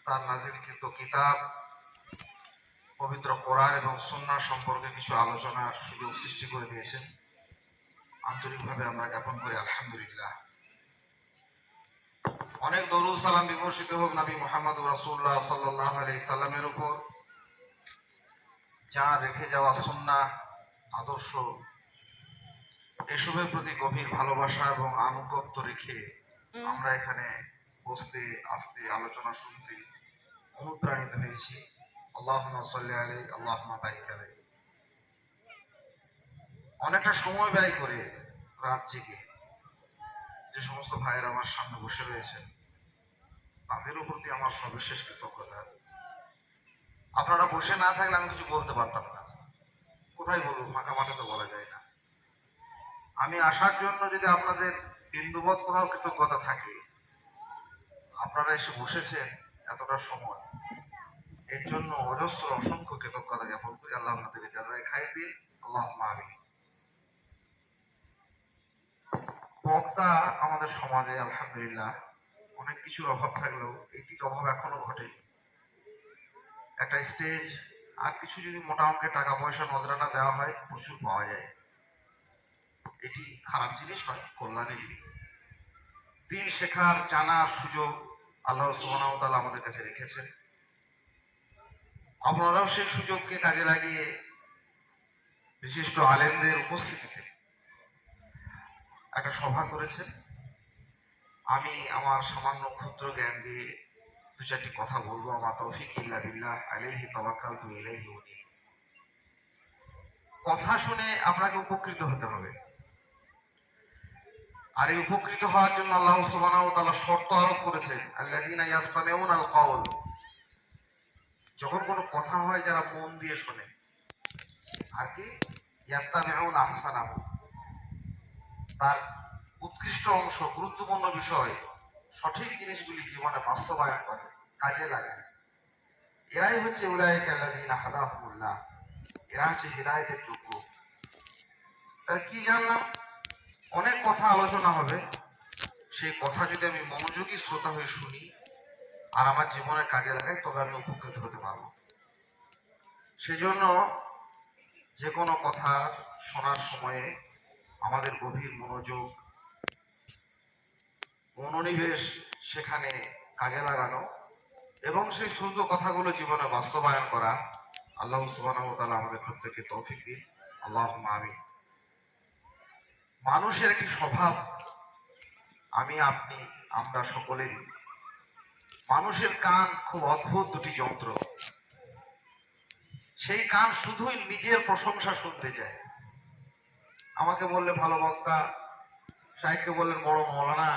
তার নাজিলকৃত কিতাব পবিত্র কোরআন এবং সুন্নাহ সম্পর্কে কিছু আলোচনার সুযোগ সৃষ্টি করে দিয়েছেন। আন্তরিকভাবে আমরা জ্ঞাপন করি আলহামদুলিল্লাহ। অনেক দরুদ সালাম বিবর্ষিত হোক নবী মুহাম্মদ রাসূলুল্লাহ সাল্লাল্লাহু আলাইহি সাল্লামের উপর, যা রেখে যাওয়া সুন্নাহ আদর্শ এসবের প্রতি গভীর ভালোবাসা এবং আনুগত্য রেখে আমরা এখানে বসতে আসতে আলোচনা শুনতে অনুপ্রাণিত হয়েছি। আল্লাহুম্মা সাল্লি আলাইহি আল্লাহুম্মা বারিক আলাইহি। অনেকটা সময় ব্যয় করে রাত জেগে যে সমস্ত ভাইয়েরা আমার সামনে বসে রয়েছেন, তাদের প্রতি আমার সর্বশেষ কৃতজ্ঞতা। আপনারা বসে না থাকলে আমি কিছু বলতে পারতাম না। কোথায় বলবো, ফাঁকা মাঠে তো বলা যায় না। আমি আসার জন্য যদি আপনাদের বিন্দুবৎ কোথাও কৃতজ্ঞতা থাকে, আপনারা এসে বসেছেন এতটা সময়, এর জন্য অজস্র অসংখ্য কৃতজ্ঞতা জ্ঞাপন করি। আল্লাহ আপনাদের জাযায়ে খাইর দিন, আল্লাহুম্মা আমিন। বক্তা আমাদের সমাজে আলহামদুলিল্লাহ অনেক কিছুর অভাব থাকলেও এটির অভাব এখনো ঘটেনি। একটা স্টেজ আর কিছু যদি মোটা অঙ্কের টাকা পয়সা নজরানা দেওয়া হয়, প্রচুর পাওয়া যায়। এটি খারাপ জিনিস নয়, কল্যাণের জিনিস। দিন শেখার জানার সুযোগ আল্লাহ সুবহানাহু ওয়া তাআলা আমাদের কাছে রেখেছেন। আপনারাও সেই সুযোগকে কাজে লাগিয়ে বিশিষ্ট আলেমদের উপস্থিতিতে একটা সভা করেছেন। আমি আমার সামান্য ক্ষুদ্র জ্ঞান দিয়ে দু চারটি কথা বলবো। আমার তৌফিক ইল্লা বিল্লাহ, আলাইহি তাওয়াক্কালতু ইলাইহি উনীব। কথা শুনে আপনাকে উপকৃত হতে হবে, আর এই উপকৃত হওয়ার জন্য আল্লাহ সুবহানাহু ওয়া তাআলা শর্ত আরোপ করেছেন, আল্লাযীনা ইয়াসতামিউনাল কাওল। যখন কোনো কথা হয় যারা মন দিয়ে শোনে, আর কি ইয়াসতামিউনা আহসানাহু, তার উৎকৃষ্ট অংশ, গুরুত্বপূর্ণ বিষয়, সঠিক জিনিসগুলি জীবনে বাস্তবায়ন করে, কাজে লাগায়। এরাই হচ্ছে উলাইকা আল্লাযীনা হাদাহুমুল্লাহ, এরা হচ্ছে হিদায়াতের যোগ্য। তাহলে কি জানলাম? অনেক কথা আলোচনা হবে, সেই কথা যদি আমি মনোযোগী শ্রোতা হয়ে শুনি আর আমার জীবনে কাজে লাগাই, তবে আমি উপকৃত হতে পারবো। সেজন্য যে কোনো কথা শোনার সময়ে আমাদের গভীর মনোযোগ, মনোনিবেশ সেখানে কাজে লাগানো এবং সেই শুদ্ধ কথাগুলো জীবনে বাস্তবায়ন করা। আল্লাহ সুবহানাহু ওয়া তাআলা আমাদের প্রত্যেককে তৌফিক দিন, আল্লাহুম্মা আমিন। মানুষের একটি স্বভাব, আমি আপনি আমরা সকলেরই। মানুষের কান খুব অদ্ভুত দুটি যন্ত্র। সেই কান শুধুই নিজের প্রশংসা শুনতে চায়। আমাকে বললে ভালো বক্তা, সাহিত্যকে বললেন বড় মৌলানা,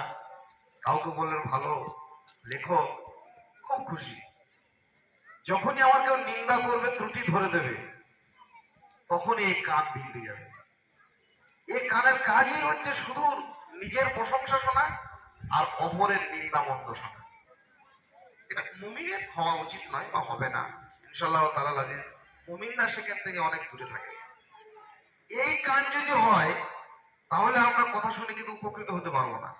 কাউকে বললেন ভালো লেখক, খুব খুশি। যখনই আমার কেউ নিন্দা করবে, ত্রুটি ধরে দেবে, তখনই এই কান বিগড়ে যাবে। এই কানের কাজই হচ্ছে শুধু নিজের প্রশংসা শোনা আর অপরের নিন্দা মন্দ শোনা। এটা মুমিনের হওয়া উচিত নয় বা হবে না, ইনশাআল্লাহ তাআলা আজিজ। মুমিনরা সেখান থেকে অনেক দূরে থাকে। এই কান যদি হয়, তাহলে আমরা কথা শুনে কিন্তু উপকৃত হতে পারবো না।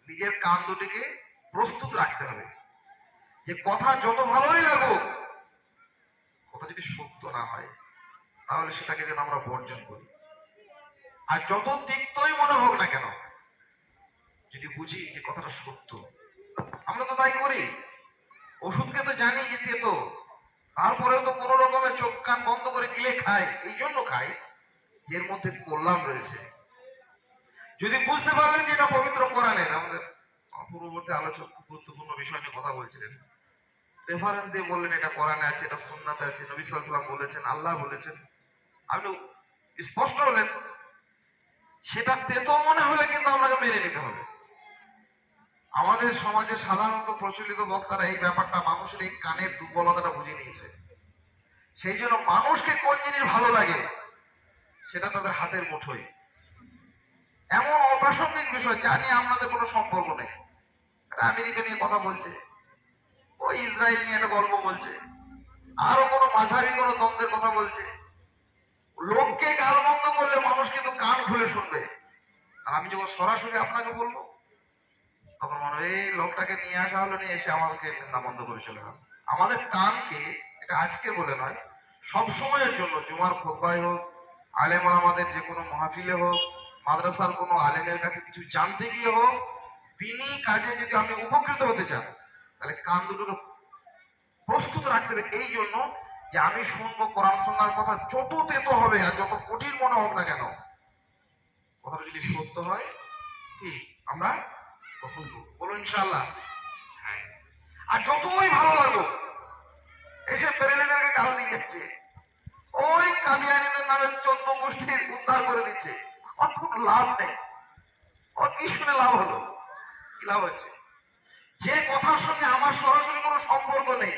নিজের কান দুটিকে প্রস্তুত রাখতে হবে যে কথা যত ভালোই লাগুক, কথা যদি সত্য না হয় তাহলে সেটাকে যেন আমরা বর্জন করি। আর যত তিক্তই মনে হোক না কেন, যদি বুঝি যে কথাটা সত্য, আমরা তো তাই করি। ওষুধকে তো জানি যে তেতো, তারপরেও তো কোনো রকমের চোখ কান বন্ধ করে গিলে খাই। এই জন্য খাই যে এর মধ্যে কল্যাণ রয়েছে। যদি বুঝতে পারলেন যে এটা পবিত্র কোরআনের, আমাদের পূর্ববর্তী আলোচক খুব গুরুত্বপূর্ণ বিষয় নিয়ে কথা বলছিলেন, রেফারেন্স দিয়ে বললেন এটা কোরআনে আছে, এটা সুন্নাতে আছে, নবী সাল্লাল্লাহু আলাইহি ওয়াসাল্লাম বলেছেন, আল্লাহ বলেছেন। আপনি স্পষ্ট হলেন, সেটা তেতো মনে হলে কিন্তু আমাকে মেনে নিতে হবে। আমাদের সমাজে সাধারণত প্রচলিত বক্তারা এই ব্যাপারটা, মানুষের এই কানের দুর্বলতাটা বুঝে নিয়েছে। সেই জন্য মানুষকে কোন জিনিস ভালো লাগে সেটা তাদের হাতের মুঠোয়। এমন অপ্রাসঙ্গিক বিষয় যা নিয়ে আপনাদের কোনো সম্পর্ক নেই, আমেরিকা নিয়ে কথা বলছে, ওই ইসরায়েল নিয়ে একটা গল্প বলছে, আরো কোনো মাঝারি কোনো দ্বন্দ্বের কথা বলছে। লোককে গালমন্দ করলে মানুষ কিন্তু কান খুলে শুনবে। আর আমি যখন সরাসরি আপনাকে বলবো, তখন মনে হয় এই লোকটাকে নিয়ে আসা হলো, নিয়ে এসে আমাদেরকে নিন্দা বন্ধ করে চলে গেল। আমাদের কানকে, এটা আজকে বলে নয়, সব সময়ের জন্য, জুমার খুতবায় হোক, আলেম আমাদের যে কোনো মাহফিলে হোক, মাদ্রাসার কোনো আলেমের কাছে কিছু জানতে গিয়ে হোক, তিনি কাজে যদি আমি উপকৃত হতে চান, তাহলে কান দুটোকে প্রস্তুত রাখতে হবে। এই জন্য যে আমি শুনবো কোরআন সুন্নাহর কথা, যত তেতো হবে আর যত কঠিন মনে হোক না কেন, কথাটা যদি সত্য হয়, কি আমরা কখন বলো ইনশাআল্লাহ। হ্যাঁ, আর যতই ভালো লাগো, এসে বেরেলিদেরকে গাল দিয়ে যাচ্ছে, ওই কাদিয়ানীদের নামে 14 গোষ্ঠীর উদ্ধার করে দিচ্ছে, ওর কোনো লাভ নেই। ওর কি শুনে লাভ হলো? কি লাভ হচ্ছে? যে কথার সঙ্গে আমার সরাসরি কোনো সম্পর্ক নেই,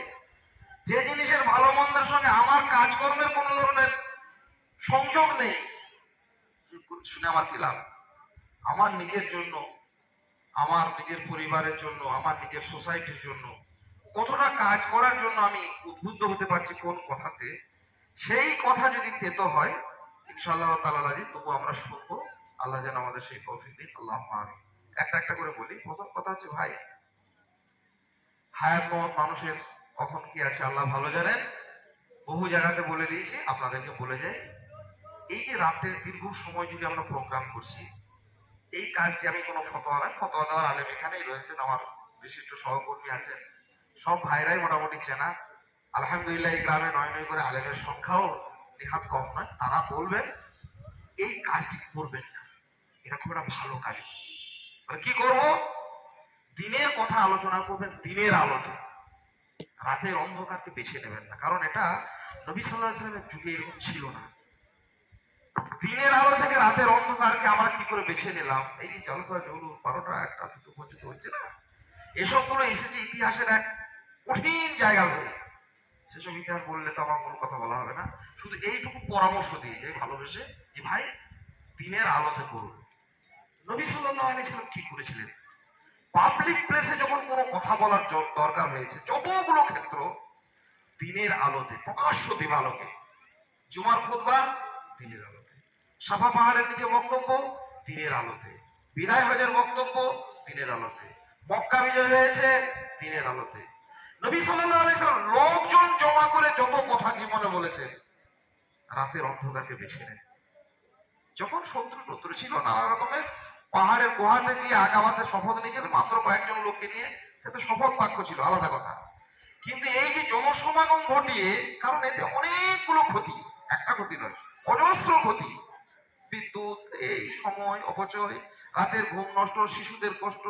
যে জিনিসের ভালো মন্দের সঙ্গে আমার কাজকর্মের কোনো ধরনের সংযোগ নেই, শুনে আমার কি লাভ? আমার নিজের জন্য, আমার নিজের পরিবারের জন্য, আমার নিজের সোসাইটির জন্য কতটা কাজ করার জন্য আমি উদ্বুদ্ধ হতে পারছি কোন কথাতে, সেই কথা যদি তেতো হয়, ইনশাআল্লাহ তাআলা রাজি, তবু আমরা শুনবো। আল্লাহ যেন আমাদের সেই তৌফিক দিন, আল্লাহুম্মা আমিন। একটা একটা করে বলি। প্রথম কথা হচ্ছে, ভাই, হায়াত মত মানুষের কখন কি আছে আল্লাহ ভালো জানেন। বহু জায়গাতে বলে দিয়েছি, আপনাদেরকে বলে যাই, এই যে রাতের দীর্ঘ সময় যদি আমরা প্রোগ্রাম করছি, এই কাজটি আমি কোনো ফতোয়া নয়, ফতোয়া দেওয়ার আলেম এখানেই রয়েছেন, আমার বিশিষ্ট সহকর্মী আছেন, সব ভাইরাই মোটামুটি চেনা। আলহামদুলিল্লাহ, এই গ্রামে নয় নয় করে আলেমের সংখ্যাও নেহাত কম নয়। তারা বলবেন এই কাজটি করবেন না, এটা খুব একটা ভালো কাজ। মানে কি করব? দিনের কথা আলোচনা করবেন, দিনের আলোতে। রাতের অন্ধকারকে বেছে নেবেন না, কারণ এটা নবী সাল্লাল্লাহু আলাইহি ওয়াসাল্লামের যুগে এরকম ছিল না। দিনের আলো থেকে রাতের অন্ধকারকে আমরা কি করে বেছে নিলাম? এই যে জলসা জলু 12টা 1টা 2টো পর্যন্ত হচ্ছে না, এসবগুলো এসেছে ইতিহাসের এক কঠিন জায়গা ধরে। সেসব ইতিহাস বললে তো আমার মূল কথা বলা হবে না, শুধু এইটুকু পরামর্শ দিয়ে যে ভালোবেসে, যে ভাই, দিনের আলোতে করুন। নবী সাল্লাল্লাহু আলাইহি ওয়াসাল্লাম কি করেছিলেন? পাবলিক প্লেসে যখন কোনো কথা বলার দরকার হয়েছে, যতগুলো ক্ষেত্র, দিনের আলোতে, প্রকাশ্য দিবালোকে। জুমার খুতবা দিনের আলোতে, সাফা পাহাড়ের নিচে বক্তব্য দিনের আলোতে, বিদায় হজের বক্তব্য দিনের আলোতে, মক্কা বিজয় হয়েছে দিনের আলোতে। নবী সাল্লাল্লাহু আলাইহি ওয়াসাল্লাম লোকজন জমা করে যত কথা জীবনে বলেছেন, রাতের অন্ধকারকে বেছে নেন। যখন শত্রু ছিল নানা রকমের, পাহাড়ের গুহাতে গিয়ে আকাবাতে শপথ নিয়েছিলেন মাত্র কয়েকজন লোককে নিয়ে, সেটা শপথ বাক্য ছিল, আলাদা কথা। কিন্তু এই যে জনসমাগম ঘটিয়ে, কারণ এতে অনেকগুলো ক্ষতি, একটা ক্ষতি নয়, অজস্র ক্ষতি। বিদ্যুৎ, এই সময় অপচয়, রাতের ঘুম নষ্ট, শিশুদের কষ্ট,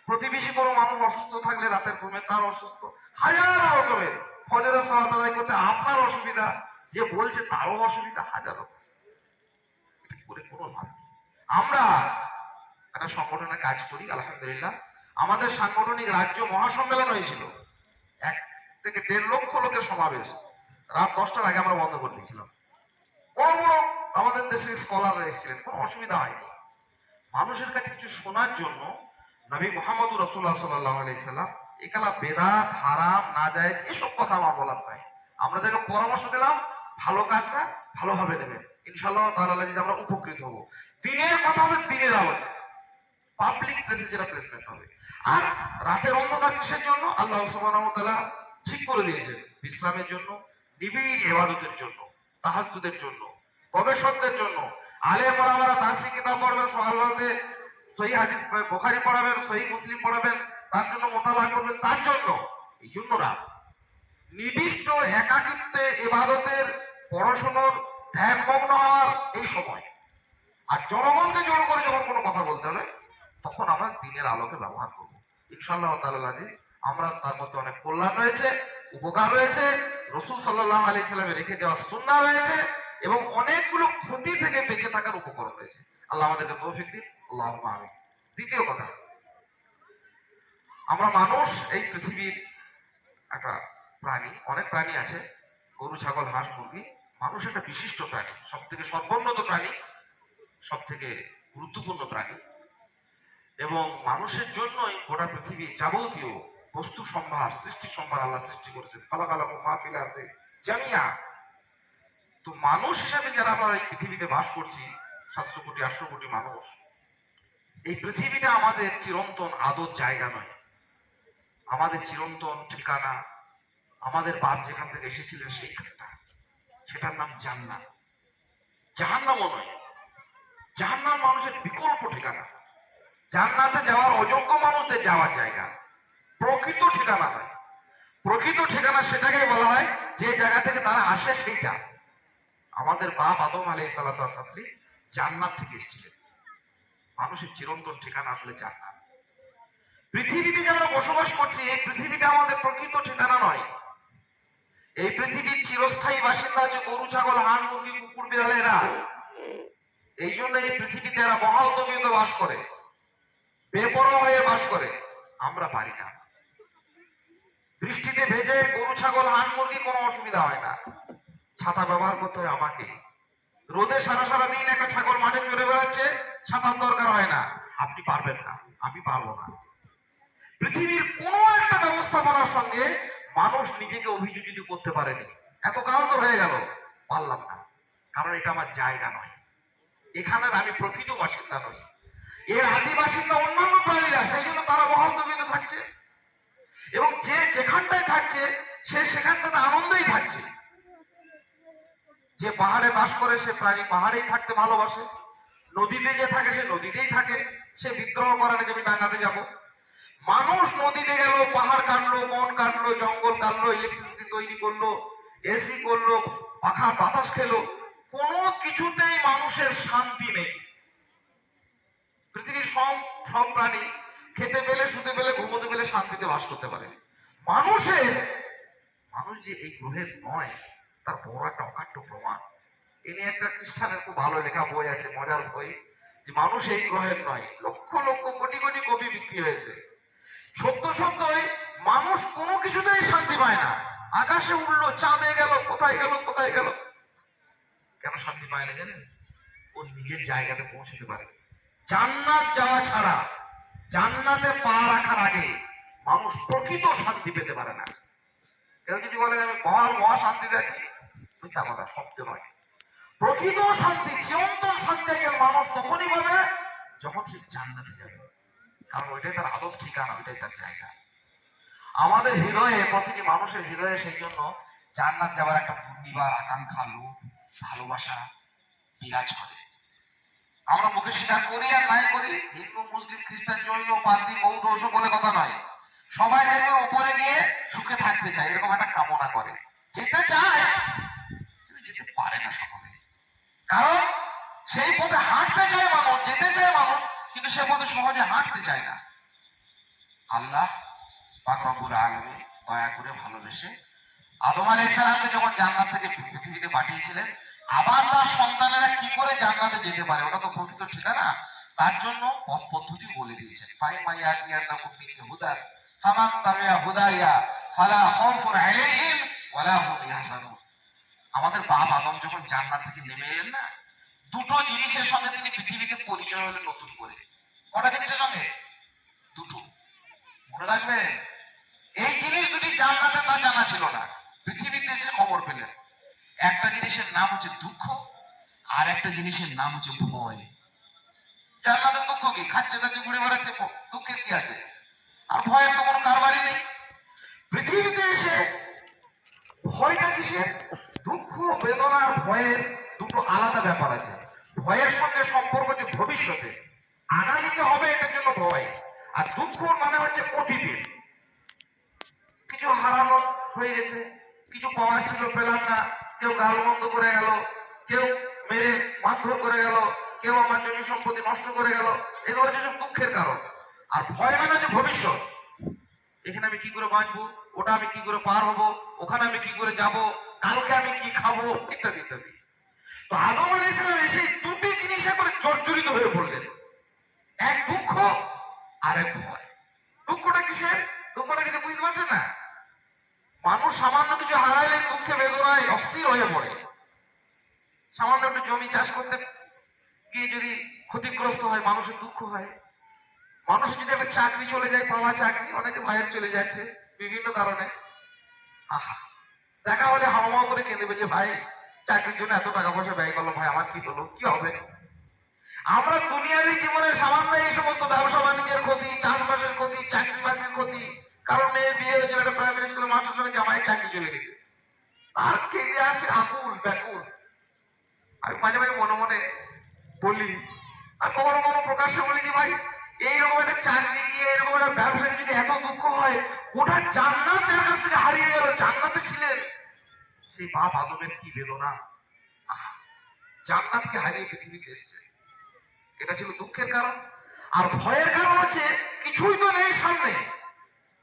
প্রতিবেশী কোনো মানুষ অসুস্থ থাকলে রাতের ঘুমে তার অসুস্থ, হাজার রকমের। ফজরের সালাত আদায় করতে আপনার অসুবিধা, যে বলছে তারও অসুবিধা, হাজারো করে কোনো লাভ নেই। আমরা একটা সংগঠনে কাজ করি, আলহামদুলিল্লাহ। আমাদের সাংগঠনিক রাজ্য মহাসম্মেলন হয়েছিল, 1 থেকে 1.5 লক্ষ লোকের সমাবেশ। রাত 10টার আগে আমরা বন্ধ করে দিয়েছিলাম। বড় বড় আমাদের দেশে স্কলাররা এসেছিলেন, কোনো অসুবিধা হয়নি। মানুষের কাছে কিছু শোনার জন্য নবী মুহাম্মদুর রাসূলুল্লাহ সাল্লাল্লাহু আলাইহি সাল্লাম একালা বেদাত, হারাম, নাজায়েজ এসব কথা আমার বলার নাই। আমরা যাকে পরামর্শ দিলাম, ভালো কাজটা ভালোভাবে নেবেন, ইনশাআল্লাহ তাআলা যদি আমরা উপকৃত হব। দিনের কথা হবে দিনের আলোতে, পাবলিক প্লেসে যেটা প্লেসমেন্ট হবে। আর রাতের অন্ধকার কিসের জন্য? আল্লাহ সুবহানাহু ওয়া তাআলা ঠিক করে দিয়েছেন বিশ্রামের জন্য, নিবিড় ইবাদতের জন্য, তাহাজ্জুদের জন্য, গবেষকদের জন্য। আলেম ওলামারা তাফসীর কিতাব পড়বেন, সকালবেলাতে সহিহ হাদিস বুখারী পড়াবেন, সহিহ মুসলিম পড়াবেন, তার জন্য মোতালা করবেন, তার জন্য। এই জন্য রাত নির্দিষ্ট একাকিত্বে ইবাদতের, পড়াশোনার, ধ্যানমগ্ন হওয়ার এই সময়। আর জনগণকে জড়ো করে যখন কোনো কথা বলতে হবে, তখন আমরা দিনের আলোকে ব্যবহার করব, ইনশাআল্লাহ তাআলা আজিজ। আমরা তার মধ্যে অনেক কল্যাণ রয়েছে, উপকার রয়েছে, রাসূল সাল্লাল্লাহু আলাইহি সাল্লামের রেখে যাওয়া সুন্নাহ রয়েছে, এবং অনেকগুলো ক্ষতি থেকে বেঁচে থাকার উপকরণ রয়েছে। আল্লাহ আমাদেরকে তৌফিক দিন, আল্লাহুম্মা আমিন। দ্বিতীয় কথা, আমরা মানুষ এই পৃথিবীর একটা প্রাণী, অনেক প্রাণী আছে, গরু, ছাগল, হাঁস, মুরগি। মানুষ একটা বিশিষ্ট প্রাণী, সব থেকে সর্বোন্নত প্রাণী, সব থেকে গুরুত্বপূর্ণ প্রাণী। এবং মানুষের জন্যই গোটা পৃথিবী যাবতীয় বস্তু সম্ভার, সৃষ্টি সম্ভার আল্লাহ সৃষ্টি করেছেন। খালাকালাকুম মা ফিল আরদি জামিয়া। তো মানুষ হিসাবে যারা আমরা এই পৃথিবীতে বাস করছি, 700 কোটি 800 কোটি মানুষ, এই পৃথিবীটা আমাদের চিরন্তন আদর জায়গা নয়, আমাদের চিরন্তন ঠিকানা, আমাদের বাপ যেখান থেকে এসেছিলেন সেইখানটা, সেটার নাম জান্নাত। জাহান্নামও নয়, জাহান্নাম মানুষের বিকল্প ঠিকানা। জান্নাতে যাওয়ার অযোগ্য মানুষদের যাওয়ার জায়গা, প্রকৃত ঠিকানা নয়। প্রকৃত ঠিকানা সেটাকে বলা হয় যে জায়গা থেকে তারা আসে সেইটা। আমাদের বাপ আদম আলাইহিস সালাতু ওয়াস সালাম জান্নাত থেকে এসেছিলেন। মানুষের চিরন্তন ঠিকানা আসলে জান্নাত। পৃথিবীতে যে আমরা বসবাস করছি, এই পৃথিবীটা আমাদের প্রকৃত ঠিকানা নয়। এই পৃথিবীর চিরস্থায়ী বাসিন্দা হচ্ছে গরু, ছাগল, হাঁস, মুরগি, কুকুর, বিড়ালেরা। এই জন্য এই পৃথিবীতে এরা বহাল তবিয়তে বাস করে, বেপরোয়া হয়ে বাস করে। আমরা পারি না। বৃষ্টিতে ভেজে গরু, ছাগল, হাঁস, মুরগি কোনো অসুবিধা হয় না, ছাতা ব্যবহার করতে হয় আমাকে। রোদে সারা সারা দিন একটা ছাগল মাঠে চড়ে বেড়াচ্ছে, ছাতার দরকার হয় না। আপনি পারবেন না, আমি পারবো না। পৃথিবীর কোন একটা ব্যবস্থাপনার সঙ্গে মানুষ নিজেকে অভিযোজিত করতে পারেনি। এত কাল তো হয়ে গেল, পারলাম না, কারণ এটা আমার জায়গা নয়। এখানের আমি প্রকৃত বাসিন্দা নই। এর আদি বাসিন্দা অন্যান্য প্রাণীরা, সেই জন্য তারা বহাল তবিয়তে থাকছে, এবং যে যেখানটায় থাকছে সে সেখানটাতে আনন্দেই থাকছে। যে পাহাড়ে বাস করে সে প্রাণী পাহাড়েই থাকতে ভালোবাসে, নদীতে যে থাকে সে নদীতেই থাকে, সে বিদ্রোহ করে না যে আমি ডাঙ্গাতে যাবো। মানুষ নদীতে গেল, পাহাড় কাটলো, বন কাটলো, জঙ্গল কাটলো, ইলেকট্রিসিটি তৈরি করলো, এসি করলো, পাখা বাতাস খেলো, কোনো কিছুতেই মানুষের শান্তি নেই। পৃথিবীর সব সব প্রাণী খেতে পেলে, শুতে পেলে, ঘুমোতে পেলে শান্তিতে বাস করতে পারে। মানুষের মানুষ যে এই গ্রহের নয়, তার বড় একটা অকাট্য প্রমাণ। এ নিয়ে একটা খ্রিস্টানের খুব ভালো লেখা বই আছে, মজার বই, যে মানুষ এই গ্রহের নয়। লক্ষ লক্ষ কোটি কোটি কপি বিক্রি হয়েছে। সত্য সত্যই মানুষ কোনো কিছুতেই শান্তি পায় না। আকাশে উঠলো, চাঁদে গেল, কোথায় গেল কোথায় গেল, কেন শান্তি পায় না জানেন? ও নিজের জায়গাতে পৌঁছতে পারে। জান্নাত যাওয়া ছাড়া, জান্নাতে পা রাখার আগে মানুষ প্রকৃত শান্তি পেতে পারে না। কেউ যদি বলেন আমি মহা শান্তিতে আছি, মিথ্যা কথা, সত্য নয়। প্রকৃত শান্তি, চিরন্তন শান্তি একজন মানুষ তখনই পাবে যখন সে জান্নাতে যাবে, কারণ ওইটাই তার আদর ঠিকানা, ওইটাই তার জায়গা। আমাদের হৃদয়ে, প্রতিটি মানুষের হৃদয়ে সেই জন্য জান্নাত যাওয়ার একটা দুর্নিবার আকাঙ্ক্ষা, লোভ, ভালোবাসা বিরাজ করে। আমরা মুখে স্বীকার করি আর নাই করি, হিন্দু, মুসলিম, খ্রিস্টান, জৈন, পাদ্রী, বৌদ্ধ, ওসব বলে কথা নয়। সবাই দেখবে উপরে গিয়ে সুখে থাকতে চায়, এরকম একটা কামনা করে, যেতে চায় কিন্তু যেতে পারে না সকলে। কারণ সেই পথে হাঁটতে চায় মানুষ, যেতে চায় মানুষ, কিন্তু সে পথে সহজে হাঁটতে চায় না। আল্লাহ পাক রব্বুল আলামিন দয়া করে ভালোবেসে আদম আলাইহিস সালামকে যখন জান্নাত থেকে পৃথিবীতে পাঠিয়েছিলেন, আবার তার সন্তানেরা কি করে জান্নাতে যেতে পারে, ওটা তো প্রকৃত ঠিকানা, তার জন্য পথ পদ্ধতি বলে দিয়েছেন। ফাইমাইয়াতিয়ান্নাকুম মিন হুদান ফামান তাবিআ হুদায়া ফালা খাউফুন আলাইহিম ওয়ালা হুম ইয়াহজানুন। আমাদের বাপ আদম যখন জান্নাত থেকে নেমে এলেন না, দুটো জিনিসের সঙ্গে তিনি পৃথিবীতে পরিচয় হলেন নতুন করে। কটা জিনিসের সঙ্গে? দুটো, মনে রাখবে। এই জিনিস দুটি জান্নাতে তার জানা ছিল না, পৃথিবীতে এসে খবর পেলেন। একটা জিনিসের নাম হচ্ছে দুঃখ, আর একটা জিনিসের নাম হচ্ছে ভয়। জান্নাতে দুঃখ কি? খাচ্ছে খাচ্ছে ঘুরে বেড়াচ্ছে, দুঃখের কি আছে? আর ভয়ের তো কোনো কারবারই নেই। পৃথিবীতে এসে ভয়টা কিসের? দুঃখ, বেদনার, ভয়ের দুটো আলাদা ব্যাপার আছে। ভয়ের সঙ্গে সম্পর্ক যে ভবিষ্যতে আগামীতে হবে, এটার জন্য ভয়। আর দুঃখ মানে হচ্ছে অতীতের কিছু হারানো হয়ে গেছে, কিছু পাওয়ার ছিল পেলাম না, কেউ গালমন্দ করে গেল, কেউ মেরে মারধর করে গেল, কেউ আমার জমি সম্পত্তি নষ্ট করে গেল, এগুলো হচ্ছে দুঃখের কারণ। আর ভয় মানে হচ্ছে ভবিষ্যৎ, এখানে আমি কি করে বাঁচবো, ওটা আমি কি করে পার হবো, ওখানে আমি কি করে যাব, কালকে আমি কি খাবো, ইত্যাদি ইত্যাদি। তো আদম আলাইহিস সালাম এসে দুটি জিনিসে করে জর্জরিত হয়ে পড়লেন, এক দুঃখ আর এক ভয়। দুঃখটা কিসের? দুঃখটা কিছু বুঝতে পারছেন না? মানুষ সামান্য কিছু হারাইলে দুঃখে বেদনায় অস্থির হয়ে পড়ে। সামান্য একটু জমি চাষ করতে গিয়ে যদি ক্ষতিগ্রস্ত হয়, মানুষের দুঃখ হয়। মানুষের যদি একটা চাকরি চলে যায়, পাওয়া চাকরি, অনেকে ভাইয়ের চলে যাচ্ছে বিভিন্ন কারণে, আহা, দেখা হলে হাওয়া করে কেঁদেবে যে ভাই চাকরির জন্য এত টাকা পয়সা ব্যয় করলো, ভাই আমার কি হলো, কি হবে। আমরা দুনিয়াবী জীবনে সামান্য এই সমস্ত ব্যবসা বাণিজ্যের ক্ষতি, চাষবাসের ক্ষতি, চাকরি বাকরির ক্ষতি, কারণ মেয়ের বিয়ে হয়েছিল একটা প্রাইমারি স্কুলের মাস্টার সঙ্গে জামাই চাকরি চলে গেছে, আর কেঁদে আছে আকুল ব্যাকুল। আমি মাঝে মাঝে মনে মনে বলি, আর কখনো কখনো প্রকাশ্যে বলি যে ভাই এইরকম একটা চাকরি গিয়ে এরকম একটা ব্যবসাকে যদি এত দুঃখ হয়, ওটা জান্নাত যার কাছ থেকে হারিয়ে গেল, জান্নাতে ছিলেন সেই বাপ আদমের কি বেদনা। জান্নাতকে হারিয়ে পৃথিবীতে এসেছে, এটা ছিল দুঃখের কারণ। আর ভয়ের কারণ হচ্ছে কিছুই তো নেই সামনে,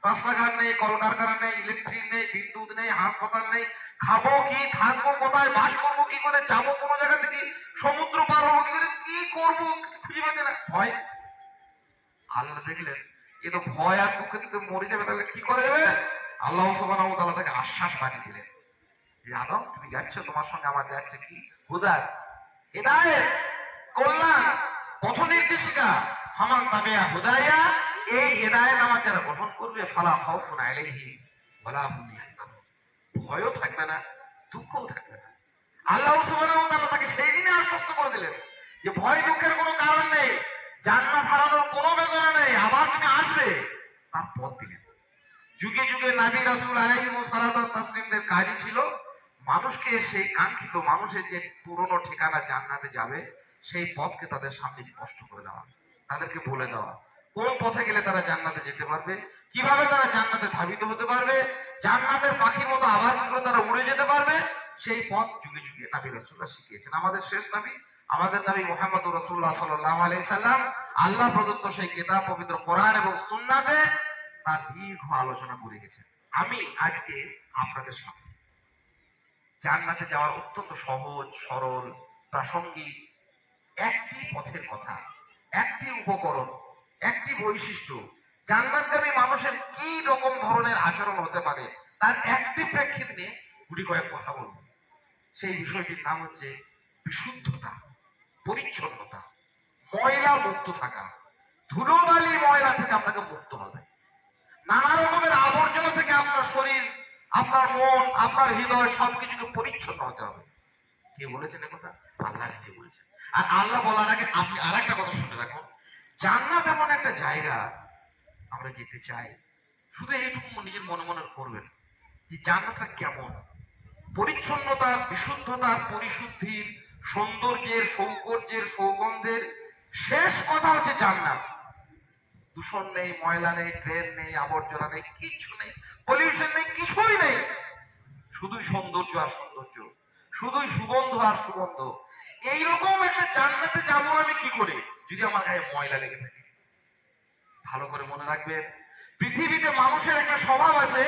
রাস্তাঘাট নেই, কলকারখানা নেই, ইলেকট্রিক নেই, বিদ্যুৎ নেই, হাসপাতাল নেই, খাবো কি, থাকবো কোথায়, বাস করবো কি করে, যাবো কোনো জায়গা থেকে, সমুদ্র পার হবো কি করে, কি করবো খুঁজে পাচ্ছে না, ভয়। আল্লাহ দেখলেন এ তো ভয় আর দুঃখে যদি মরে যাবে, তাহলে কি করে যাবে? আল্লাহ সুবহানাহু ওয়া তাআলা তাকে আশ্বাস বানিয়ে দিলেন যে আদম তুমি যাচ্ছ, তোমার সঙ্গে আমার যাচ্ছে কি হুদাত, হিদায়াত, কল্যাণ, পথ নির্দেশিকা। ফামান তাবিআ হুদায়া, এই হিদায়াত আমার যারা গ্রহণ করবে, ফালা খাউফুন আলাইহিম ওয়ালা হুম ইয়াহজানুন, ভয়ও থাকবে না, দুঃখও থাকবে না। আল্লাহ সুবহানাহু ওয়া তাআলা তাকে সেই দিনে আশ্বস্ত করে দিলেন যে ভয় দুঃখের কোনো কারণ নেই, জান্নাত হারানোর কোনো বেদনা নেই, আবার তুমি আসবে, তার পথ দিলেন। যুগে যুগে নবী রাসূল আলাইহিস সালাতু ওয়াস তাসলিমদের কাজই ছিল মানুষকে সেই কাঙ্ক্ষিত মানুষের যে পুরনো ঠিকানা জান্নাতে যাবে সেই পথকে তাদের সামনে স্পষ্ট করে দেওয়া, তাদেরকে বলে দেওয়া কোন পথে গেলে তারা জান্নাতে যেতে পারবে, কিভাবে তারা জান্নাতে ধাবিত হতে পারবে, জান্নাতের পাখির মতো আবার কি করে তারা উড়ে যেতে পারবে, সেই পথ যুগে যুগে নবী রাসূলরা শিখিয়েছেন। আমাদের শেষ নবী, আমাদের নবী মুহাম্মদুর রাসূলুল্লাহ সাল্লাল্লাহু আলাইহি সাল্লাম আল্লাহ প্রদত্ত সেই কিতাব পবিত্র কোরআন এবং সুন্নাতে তার দীর্ঘ আলোচনা করে গেছেন। আমি আজকে আপনাদের সামনে জান্নাতে যাওয়ার অত্যন্ত সহজ সরল প্রাসঙ্গিক একটি পথের কথা, একটি উপকরণ, একটি বৈশিষ্ট্য, জান্নাতগামী মানুষের কি রকম ধরনের আচরণ হতে পারে তার একটি প্রেক্ষিত নিয়ে গুটি কয়েক কথা বলবো। সেই বিষয়টির নাম হচ্ছে বিশুদ্ধতা, পরিচ্ছন্নতা, ময়লা মুক্ত থাকা। ধুলোবালি ময়লা থেকে আপনাকে মুক্ত হবে, নানা রকমের আবর্জনা থেকে আপনার শরীর, আপনার মন, আপনার হৃদয় সবকিছুকে পরিচ্ছন্ন হতে হবে। কে বলেছেন কথা? আল্লাহ নিজে বলেছেন। আর আল্লাহ বলার আগে আপনি আর একটা কথা শুনে রাখুন, জান্নাত এমন একটা জায়গা আমরা যেতে চাই, শুধু এইটুকু নিজের মনে মনে করবেন যে জান্নাতটা কেমন, পরিচ্ছন্নতা, বিশুদ্ধতার, পরিশুদ্ধির, সৌন্দর্যের, সৌকর্যের, সৌগন্ধের শেষ কথা হচ্ছে জান্নাত। দূষণ নেই, ময়লা নেই, ট্রেন নেই, আবর্জনা নেই, কিছু নেই, পলিউশন নেই, কিছুই নেই, শুধুই সৌন্দর্য আর সৌন্দর্য, শুধুই সুগন্ধ আর সুগন্ধ। এইরকম একটা জান্নাতে যাবো আমি কি করে যদি আমার গায়ে ময়লা লেগে থাকে? ভালো করে মনে রাখবেন, পৃথিবীতে মানুষের একটা স্বভাব আছে,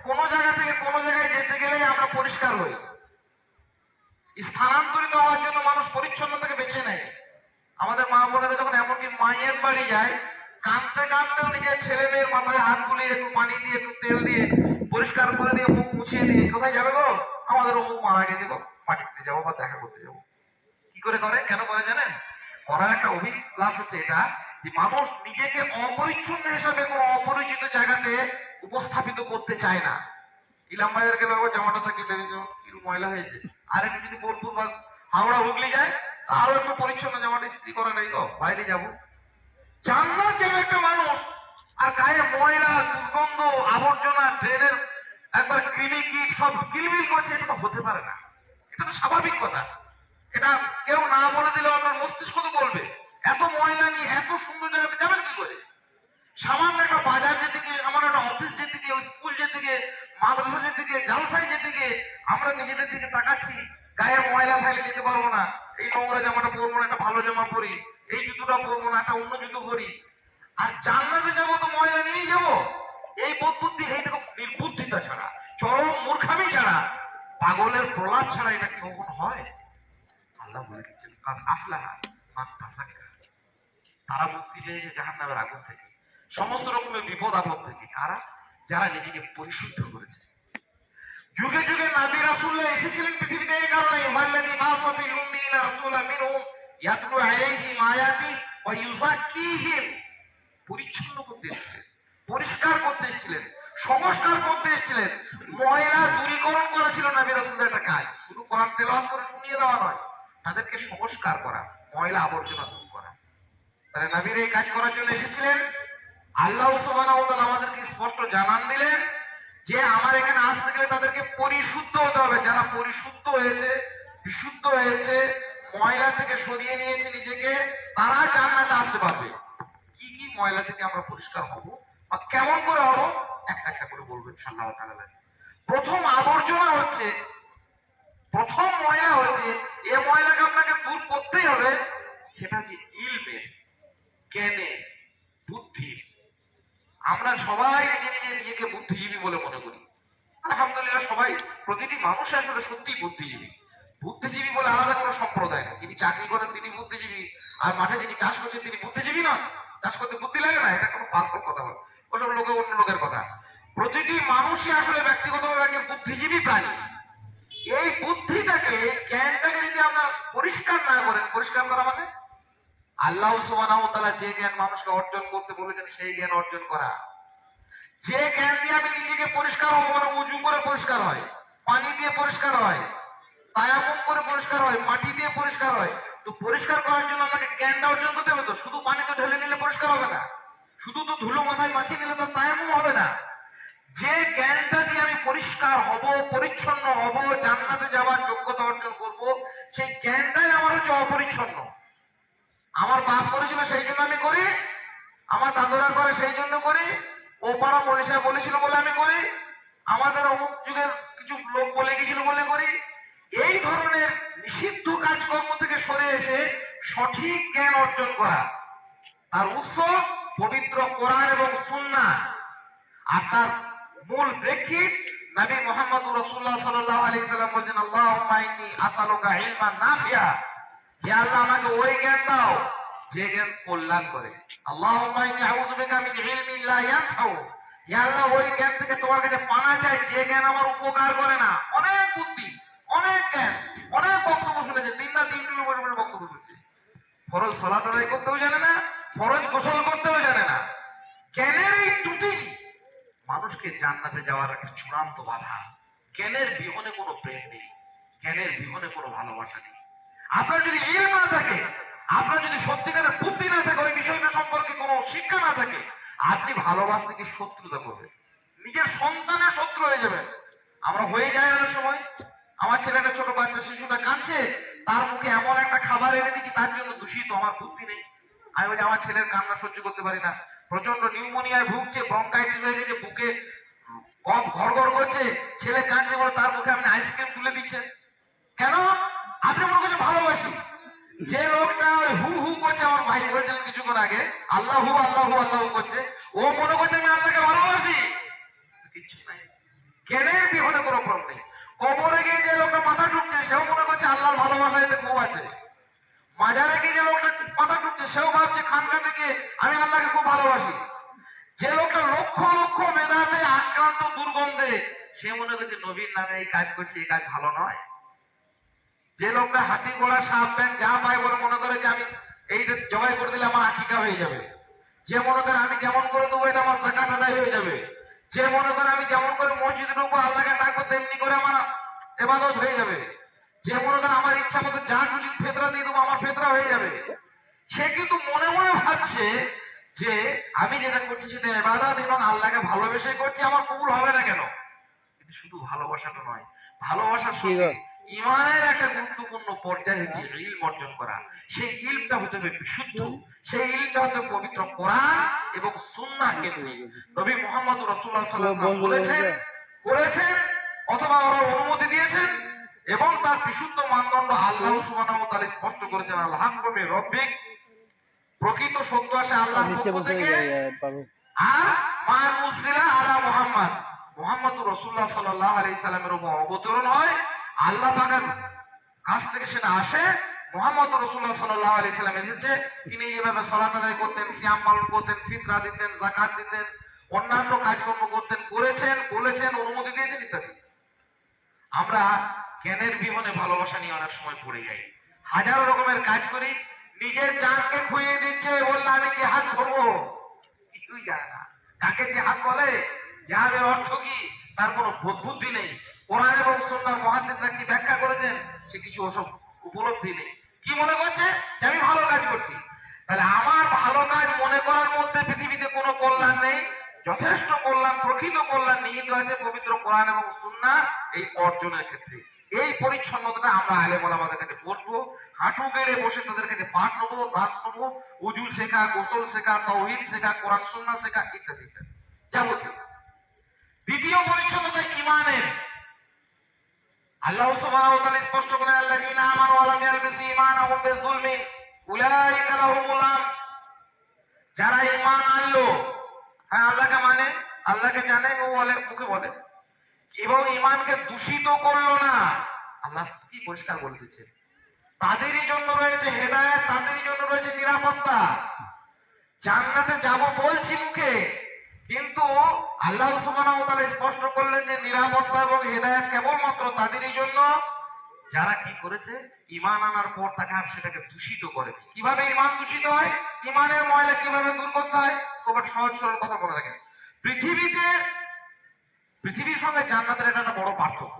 কোন জায়গা থেকে কোন জায়গায় যেতে গেলেই আমরা পরিষ্কার হই। স্থানান্তরিত হওয়ার জন্য মানুষ পরিচ্ছন্নতাকে বেছে নেয়। আমাদের মা বোনেরা যখন এমনকি মায়ের বাড়ি যায়, কাঁদতে কাঁদতেও নিজের ছেলে মেয়ের মাথায় হাত বুলিয়ে একটু পানি দিয়ে একটু তেল দিয়ে পরিষ্কার করে দিয়ে মুখ মুছিয়ে দিয়ে, কোথায় যাবে গো? আমাদের অমুক মারা গেছে গো, মাটি দিতে যাবো বা দেখা করতে যাবো। কি করে করে, কেন করে জানেন? করার একটা অভিলাষ হচ্ছে এটা যে মানুষ নিজেকে অপরিচ্ছন্ন হিসাবে কোনো অপরিচিত জায়গাতে উপস্থাপিত করতে চায় না। ইলাম বাজার গেলে জামাটা থাকে কিরকম ময়লা হয়েছে, আর একটু যদি বোলপুর বা হাওড়া হুগলি যায় আরো একটু পরিচ্ছন্ন, জামাটা ইস্ত্রি করা নেই গো, বাইরে যাবো। জান্নাত যাবে একটা মানুষ আর গায়ে ময়লা, দুর্গন্ধ, আবর্জনা, ট্রেনের একবার কৃমি কীট সব কিলবিল করছে, এটা তো হতে পারে না। এটা তো স্বাভাবিক কথা, এটা কেউ না বলে দিলেও আপনার মস্তিষ্ক তো বলবে। এত ময়লা নিয়ে এত সুন্দর জায়গাতে যাবেন কি করে? সামান্য একটা বাজার যেতে গিয়ে, আমার একটা অফিস যেতে গিয়ে, স্কুল যেতে গিয়ে, মাদ্রাসা যেতে গিয়ে, জালসায় যেতে গিয়ে আমরা নিজেদের দিকে তাকাচ্ছি, গায়ে ময়লা থাকলে যেতে পারবো না, এই নোংরা জামাটা পরবো না, একটা ভালো জামা পরি, এই জুতোটা পরবো না, একটা অন্য জুতো পরি। আর জান্নাতে যাবো তো ময়লা নিয়েই যাবো, এই বোধ বুদ্ধি, এই দেখো নির্বুদ্ধিতা ছাড়া, চরম মূর্খামি ছাড়া, পাগলের প্রলাপ ছাড়া এটা কি কখন হয়? আল্লাহ বলে দিচ্ছেন কাদ আফলাহা মান তাযাক্কা, তারা মুক্তি পেয়েছে জাহান্নামের আগুন থেকে, সমস্ত রকমের বিপদ আপদ থেকে, কারা? যারা নিজেকে পরিশুদ্ধ করেছে। যুগে যুগে নবী রাসূলরা এসেছিলেন পৃথিবীতে এই কারণে, ওয়াল্লাযী বা'আসা ফিল উম্মিয়িনা রাসূলাম মিনহুম ইয়াতলু আলাইহিম আয়াতিহি ওয়া ইউযাক্কিহিম, পরিচ্ছন্ন করতে এসেছিলেন, পরিষ্কার করতে এসেছিলেন, সংস্কার করতে এসেছিলেন। ময়লা দূরীকরণ করা ছিল নবী রাসূলের একটা কাজ, শুধু কোরআন তেলাওয়াত করে শুনিয়ে দেওয়া নয়, তাদেরকে সংস্কার করা, ময়লা আবর্জনা দূর করা। তাহলে নবীর এই কাজ করার জন্য এসেছিলেন। আল্লাহ সুবহানাহু ওয়া তাআলা আমাদেরকে স্পষ্ট জানান দিলেন যে আমার এখানে আসতে গেলে তাদেরকে পরিশুদ্ধ হতে হবে। যারা পরিশুদ্ধ হয়েছে, বিশুদ্ধ হয়েছে, ময়লা থেকে সরিয়ে নিয়েছে নিজেকে, তারা জান্নাতে আসতে পারবে। কি কি ময়লা থেকে আমরা পরিষ্কার হব বা কেমন করে হব, একটা একটা করে বলবো ইনশাআল্লাহ তাআলা। প্রথম আবর্জনা হচ্ছে, প্রথম ময়লা হচ্ছে, এই ময়লাকে আপনাকে দূর করতেই হবে, সেটা হচ্ছে ইলমের, জ্ঞানের, বুদ্ধির। আমরা সবাই নিজেকে বুদ্ধিজীবী বলে মনে করি। আলহামদুলিল্লাহ সবাই, প্রতিটি মানুষ আসলে সত্যিই বুদ্ধিজীবী। বুদ্ধিজীবী বলে আলাদা কোনো সম্প্রদায় না। যিনি চাকরি করেন তিনি বুদ্ধিজীবী, আর মাঠে যিনি চাষ করছেন তিনি বুদ্ধিজীবী না। চাষ করতে বুদ্ধি লাগে না, এটা কোনো পাল্প কথা বলে, ওসব লোকের অন্য লোকের কথা। প্রতিটি মানুষই আসলে ব্যক্তিগতভাবে একজন বুদ্ধিজীবী প্রাণী। এই বুদ্ধিটাকে, জ্ঞানটাকে যদি আমরা পরিষ্কার না করেন, পরিষ্কার করা মানে আল্লাহ সুবহানাহু ওয়া তাআলা যে জ্ঞান মানুষকে অর্জন করতে বলেছেন সেই জ্ঞান অর্জন করা। যে জ্ঞান দিয়ে আমি নিজেকে পরিষ্কার হবো, মানে উজু করে পরিষ্কার হয়, পানি দিয়ে পরিষ্কার হয়, তায়াম্মুম করে পরিষ্কার হয়, মাটি দিয়ে পরিষ্কার হয়। তো পরিষ্কার করার জন্য আমাকে জ্ঞানটা অর্জন করতে হবে। তো শুধু পানিতে ঢেলে নিলে পরিষ্কার হবে না, শুধু তো ধুলো মাথায় মাখিয়ে নিলে তো তায়াম্মুম হবে না। যে জ্ঞানটা দিয়ে আমি পরিষ্কার হব, পরিচ্ছন্ন হব, জান্নাতে যাওয়ার যোগ্যতা অর্জন করব, সেই জ্ঞানটাই আমার হচ্ছে অপরিচ্ছন্ন। আমার বাপ করেছিল সেই জন্য আমি করি, আমার দাদুরা করে সেই জন্য করি, ও পাড়া মনীষা বলেছিল বলে আমি করি, আমাদের অমুক যুগের কিছু লোক বলে গেছিল বলে করি। এই ধরনের নিষিদ্ধ কাজকর্ম থেকে সরে এসে সঠিক জ্ঞান অর্জন করা, তার উৎস পবিত্র কোরআন এবং সুন্নাহ। আর তার মূল প্রেক্ষিত নবী মুহাম্মদ রাসূলুল্লাহ সাল্লাল্লাহু আলাইহি সাল্লাম বলেছেন, আল্লাহুম্মা ইন্নী আসআলুকা ইলমান নাফিয়া, হে আল্লাহ আমাকে ওই জ্ঞান দাও যে জ্ঞান কল্যাণ করে। আল্লাহুম্মা ইন্নী আউযু বিকা মিন ইলমিন লা ইয়ানফাউ, হে আল্লাহ ওই জ্ঞান থেকে তোমার কাছে পানা চাই যে জ্ঞান আমার উপকার করে না। অনেক বুদ্ধি, অনেক জ্ঞান, অনেক বক্তব্য শুনেছে, তিন না তিনটে বড় বক্তব্য শুনেছে। ফরজ সালাত আদায় করতেও জানে না, ফরজ গোসল করতেও জানে না। জ্ঞানের এই ত্রুটি মানুষকে জান্নাতে যাওয়ার একটা চূড়ান্ত বাধা। জ্ঞানের বিহনে কোনো প্রেম নেই, জ্ঞানের বিহনে কোনো ভালোবাসা নেই। আপনার যদি ইলম না থাকে, আপনার যদি সত্যিকারের বুদ্ধি না থাকে, ওই বিষয়টা সম্পর্কে কোনো শিক্ষা না থাকে, আপনি ভালোবাসতে কি শত্রুতা করবেন, নিজের সন্তানের শত্রু হয়ে যাবেন। আমরা হয়ে যাই অনেক সময়। আমার ছেলেটা, ছোট বাচ্চা শিশুটা কাঁদছে, তার মুখে এমন একটা খাবার এনে দিচ্ছি তার জন্য দূষিত, আমার বুদ্ধি নেই। আমি বলি আমার ছেলের কান্না সহ্য করতে পারি না, প্রচন্ড নিউমোনিয়ায় ভুগছে, ব্রঙ্কাইটিস হয়ে গেছে, বুকে কফ ঘড়ঘড় করছে, ছেলে কাঁদছে বলে তার মুখে আপনি আইসক্রিম তুলে দিচ্ছেন কেন? আপনি মনে করছেন ভালোবাসি। যে লোকটা হু হু করছে, আমার ভাই বলছিলেন কিছুক্ষণ আগে, আল্লাহু আল্লাহু আল্লাহু করছে, ও মনে করছে আমি আল্লাহকে ভালোবাসি। কিছু নাই, জ্ঞানের বিহনে কোনো প্রম নেই। কবরে গিয়ে যে লোকটা মাথা ঢুকছে সেও মনে করছে আল্লাহর ভালোবাসা এতে খুব আছে। মাজারে গিয়ে যে লোকটা মাথা ঢুকছে সেও ভাবছে খানকা থেকে আমি আল্লাহকে খুব ভালোবাসি। যে লোকটা লক্ষ লক্ষ বেদাতে আক্রান্ত, দুর্গন্ধে, সে মনে করছে নবীর নামে এই কাজ করছে, এই কাজ ভালো নয়। যে লোকটা হাতি ঘোড়া সাপ ব্যাং যা পায় বলে মনে করে যে আমি এইটা জবাই করে দিলে আমার আকিকা হয়ে যাবে, যে মনে করে আমি যেমন করে দেবো এটা আমার যাকাত আদায় হয়ে যাবে, যে মনে করে আমি যেমন করে মসজিদের উপর আল্লাহকে ডাকবো তেমনি করে আমার ইবাদত হয়ে যাবে, যে মনে করে আমার ইচ্ছা মতো যা খুশি ফেতরা দিয়ে দেবো আমার ফেতরা হয়ে যাবে, সে কিন্তু মনে মনে ভাবছে যে আমি যেটা করছি সেটা ইবাদত এবং আল্লাহকে ভালোবেসে করছি, আমার কবুল হবে না কেন? কিন্তু শুধু ভালোবাসাটা নয়, ভালোবাসার সঙ্গে ইমানের একটা গুরুত্বপূর্ণ পর্যায় হচ্ছে ইলম অর্জন করা। সেই ইলমটা হতে হবে বিশুদ্ধ, সেই ইলমটা হতে হবে পবিত্র কোরআন এবং সুন্নাহ কেন্দ্রিক। নবী মুহাম্মদ রাসূলুল্লাহ সাল্লাল্লাহু আলাইহি ওয়াসাল্লাম বলেছেন, করেছেন, অথবা ওরা অনুমতি দিয়েছেন, এবং তার বিশুদ্ধ মানদণ্ড আল্লাহ সুবহানাহু ওয়া তাআলা স্পষ্ট করেছেন, আল হাক্কু মির রাব্বিক, প্রকৃত সত্য আসে আল্লাহর পক্ষ থেকে, আর মা মুনজিলা আলা মুহাম্মদ, মুহাম্মদুর রাসূলুল্লাহ সাল্লাল্লাহু আলাইহি সাল্লামের উপর অবতরণ হয়, আল্লাহ পাকের কাছ থেকে সেটা আসে। মুহাম্মদুর রাসূলুল্লাহ সাল্লাল্লাহু আলাইহি সাল্লাম এসেছে, তিনি এইভাবে সালাত আদায় করতেন, সিয়াম পালন করতেন, ফিতরা দিতেন, যাকাত দিতেন, অন্যান্য কাজকর্ম করতেন, করেছেন, বলেছেন, অনুমতি দিয়েছেন ইত্যাদি। আমরা জ্ঞানের বিহনে ভালোবাসা নিয়ে অনেক সময় পড়ে যাই, হাজারো রকমের কাজ করি, নিজের জানকে খুইয়ে দিচ্ছে, বললে আমি জিহাদ করবো, কিছুই জানে না। কাকে জিহাদ বলে, জিহাদের অর্থ কি, তার কোনো বুদ্ধি নেই। কোরআন এবং সুন্নাহর মুহাদ্দিসরা কি ব্যাখ্যা করেছেন, সে কিছু ওসব উপলব্ধি নেই। কি মনে করছে যে আমি ভালো কাজ করছি। তাহলে আমার ভালো কাজ মনে করার মধ্যে পৃথিবীতে কোনো কল্যাণ নেই। যথেষ্ট কল্যাণ, প্রকৃত কল্যাণ নিহিত আছে পবিত্র কোরআন এবং সুন্নাহ এই অর্জনের ক্ষেত্রে। এই পরিচ্ছন্নতাটা আমরা আলেম ওলামাদের কাছে বসবো, হাঁটু গেড়ে বসে তাদের কাছে পাঠ নেবো, দাস নেবো, উজু শেখা, গোসল শেখা, তাওহীদ শেখা, কোরআন সুন্নাহ শেখা, ইত্যাদি ইত্যাদি যাবতীয়। দ্বিতীয় পরিচ্ছন্নতা ঈমানের। আল্লাহ সুবহানাহু ওয়া তাআলা স্পষ্ট করে আল্লাযীনা আমানু ওয়া লাম ইয়ালবিসু ঈমানাহুম বিযুলমিন উলাইকা লাহুমুল আমন। যারা ঈমান আনলো, হ্যাঁ আল্লাহকে মানে, আল্লাহকে জানে ও বলে, মুখে বলে, এবং ঈমানকে দূষিত করলো না, আল্লাহ কি পরিষ্কার বলে দিচ্ছে, তাদেরই জন্য রয়েছে হেদায়েত, তাদেরই জন্য রয়েছে নিরাপত্তা। জান্নাতে যাব বলছি মুখে, কিন্তু আল্লাহ সুবহানাহু ওয়া তাআলা স্পষ্ট করলেন যে নিরাপত্তা এবং হেদায়েত কেবলমাত্র তাদেরই জন্য যারা কি করেছে, ঈমান আনার পর তাকে আর সেটাকে দূষিত করে। কিভাবে ঈমান দূষিত হয়, ঈমানের ময়লা কিভাবে দূর করতে হয়, খুব একটা সহজ সরল কথা বলে রাখেন। পৃথিবীর সঙ্গে জান্নাতের এটা একটা বড় পার্থক্য।